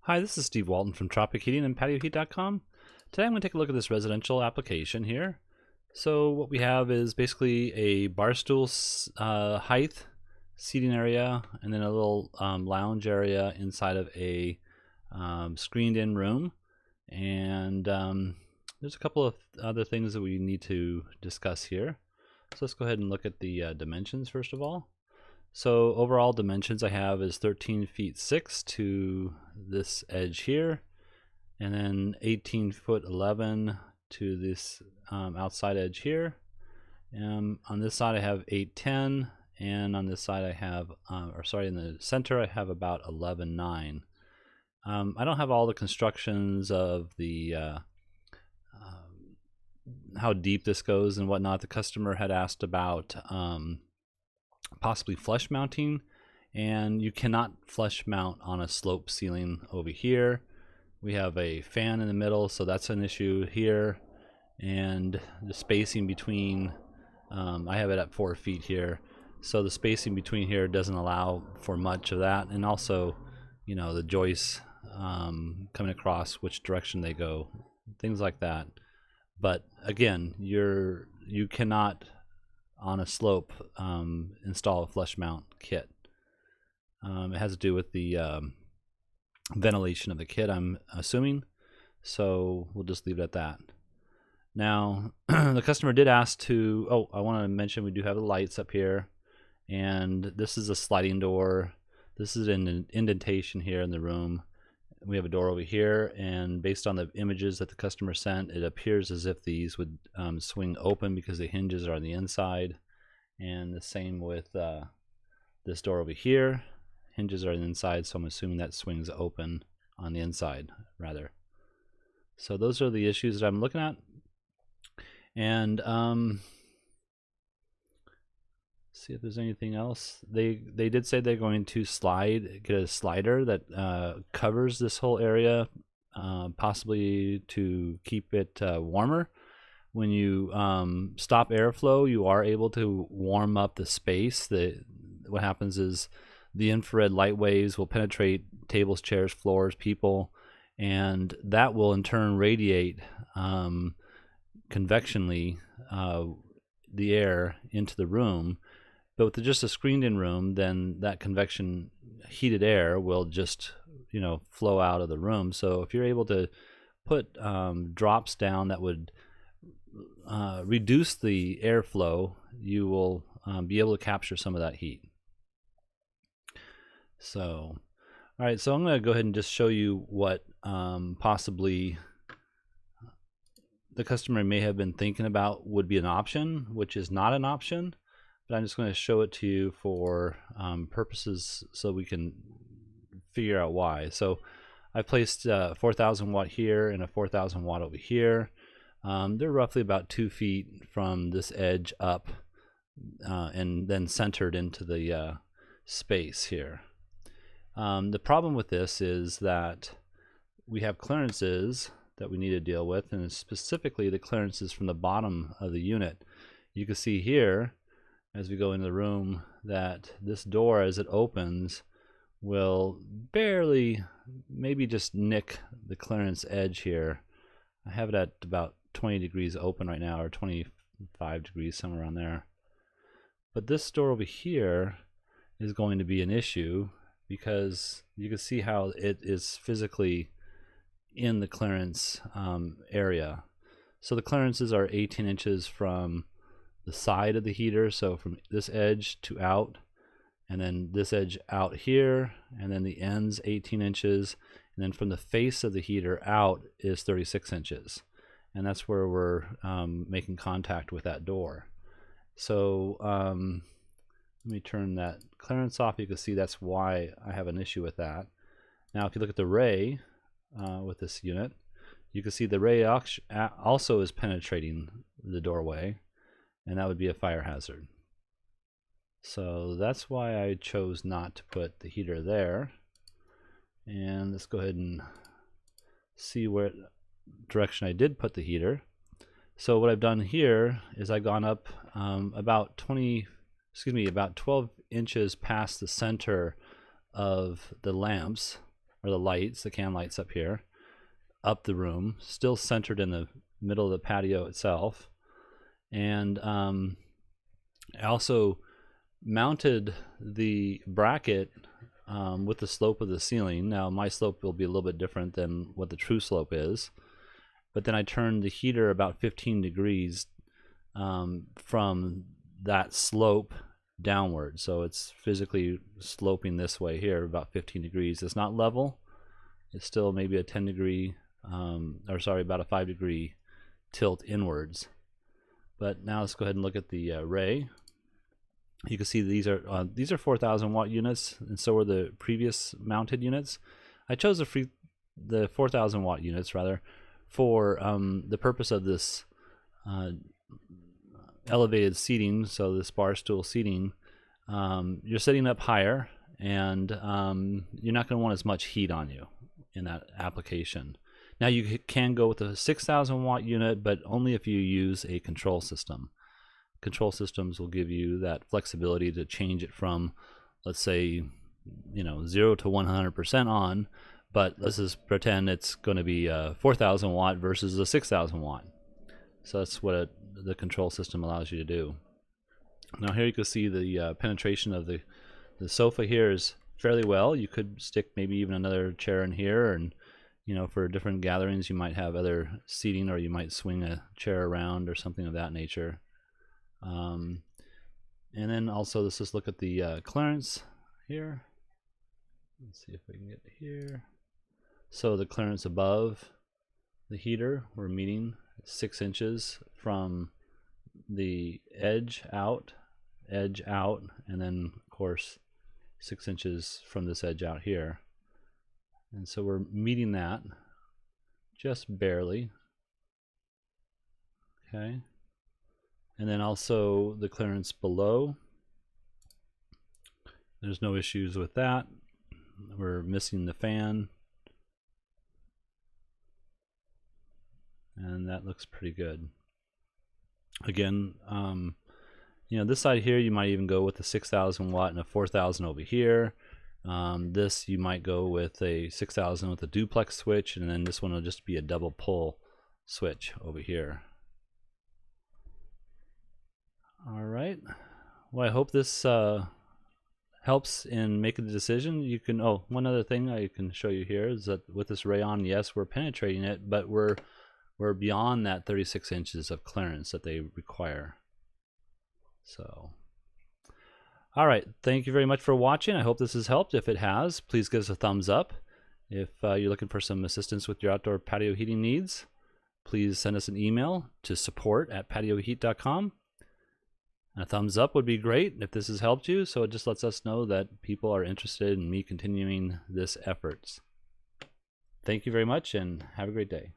Hi, this is Steve Walton from Tropic Heating and PatioHeat.com. Today I'm going to take a look at this residential application here. So what we have is basically a bar stool height, seating area, and then a little lounge area inside of a screened-in room. And there's a couple of other things that we need to discuss here. So let's go ahead and look at the dimensions first of all. So overall dimensions I have is 13 feet 6 to this edge here, and then 18 foot 11 to this outside edge here. On this side I have 810, and on this side I have, in the center I have about 11.9. I don't have all the constructions of the how deep this goes and whatnot. The customer had asked about possibly flush mounting, and you cannot flush mount on a slope ceiling over here. We have a fan in the middle, so that's an issue here, and the spacing between I have it at 4 feet here, so the spacing between here doesn't allow for much of that, and also the joists coming across, which direction they go, things like that. But again, you cannot on a slope install a flush mount kit. It has to do with the ventilation of the kit, I'm assuming, so we'll just leave it at that. Now the customer did ask to, I want to mention we do have the lights up here, and this is a sliding door. This is an indentation here in the room. We have a door over here, and based on the images that the customer sent, it appears as if these would swing open because the hinges are on the inside. And the same with this door over here. Hinges are on the inside, so I'm assuming that swings open on the inside, rather. So those are the issues that I'm looking at. And see if there's anything else. They did say they're going to get a slider that covers this whole area, possibly to keep it warmer. When you stop airflow, you are able to warm up the space. What happens is the infrared light waves will penetrate tables, chairs, floors, people, and that will in turn radiate convectionally the air into the room. But with just a screened-in room, then that convection heated air will just flow out of the room. So if you're able to put drops down that would reduce the airflow, you will be able to capture some of that heat. So, all right, so I'm going to go ahead and just show you what possibly the customer may have been thinking about would be an option, which is not an option. But I'm just going to show it to you for purposes so we can figure out why. So I placed 4,000 watt here and a 4,000 watt over here. They're roughly about 2 feet from this edge up, and then centered into the space here. The problem with this is that we have clearances that we need to deal with, and specifically the clearances from the bottom of the unit. You can see here as we go into the room that this door, as it opens, will barely, maybe just nick the clearance edge here. I have it at about 20 degrees open right now, or 25 degrees, somewhere around there. But this door over here is going to be an issue because you can see how it is physically in the clearance area. So the clearances are 18 inches from the side of the heater, so from this edge to out, and then this edge out here, and then the ends 18 inches, and then from the face of the heater out is 36 inches, and that's where we're making contact with that door. So let me turn that clearance off. You can see that's why I have an issue with that. Now if you look at the ray with this unit, you can see the ray also is penetrating the doorway, and that would be a fire hazard. So that's why I chose not to put the heater there. And let's go ahead and see where direction I did put the heater. So what I've done here is I've gone up about 12 inches past the center of the lamps or the lights, the can lights up here, up the room, still centered in the middle of the patio itself. And I also mounted the bracket with the slope of the ceiling. Now my slope will be a little bit different than what the true slope is, but then I turned the heater about 15 degrees from that slope downward, so it's physically sloping this way here about 15 degrees. It's not level, it's still maybe a 10 degree about a 5 degree tilt inwards. But now let's go ahead and look at the array. You can see these are 4,000 watt units, and so are the previous mounted units. I chose the 4,000 watt units rather for the purpose of this elevated seating. So this bar stool seating, you're setting up higher, and you're not going to want as much heat on you in that application. Now you can go with a 6,000 watt unit, but only if you use a control system. Control systems will give you that flexibility to change it from, let's say, 0 to 100% on, but let's just pretend it's going to be a 4,000 watt versus a 6,000 watt. So that's what the control system allows you to do. Now here you can see the penetration of the sofa here is fairly well. You could stick maybe even another chair in here, and for different gatherings you might have other seating, or you might swing a chair around or something of that nature. And then also let's just look at the clearance here. Let's see if we can get here. So the clearance above the heater, we're meeting 6 inches from the edge out, and then of course 6 inches from this edge out here. And so we're meeting that just barely. Okay. And then also the clearance below, there's no issues with that. We're missing the fan, and that looks pretty good. Again, this side here you might even go with a 6,000 watt and a 4,000 over here. This you might go with a 6,000 with a duplex switch, and then this one will just be a double pull switch over here. All right. Well, I hope this helps in making the decision. You can, one other thing I can show you here is that with this rayon, yes, we're penetrating it, but we're beyond that 36 inches of clearance that they require. So, all right. Thank you very much for watching. I hope this has helped. If it has, please give us a thumbs up. If you're looking for some assistance with your outdoor patio heating needs, please send us an email to support@patioheat.com. A thumbs up would be great if this has helped you, so it just lets us know that people are interested in me continuing this efforts. Thank you very much, and have a great day.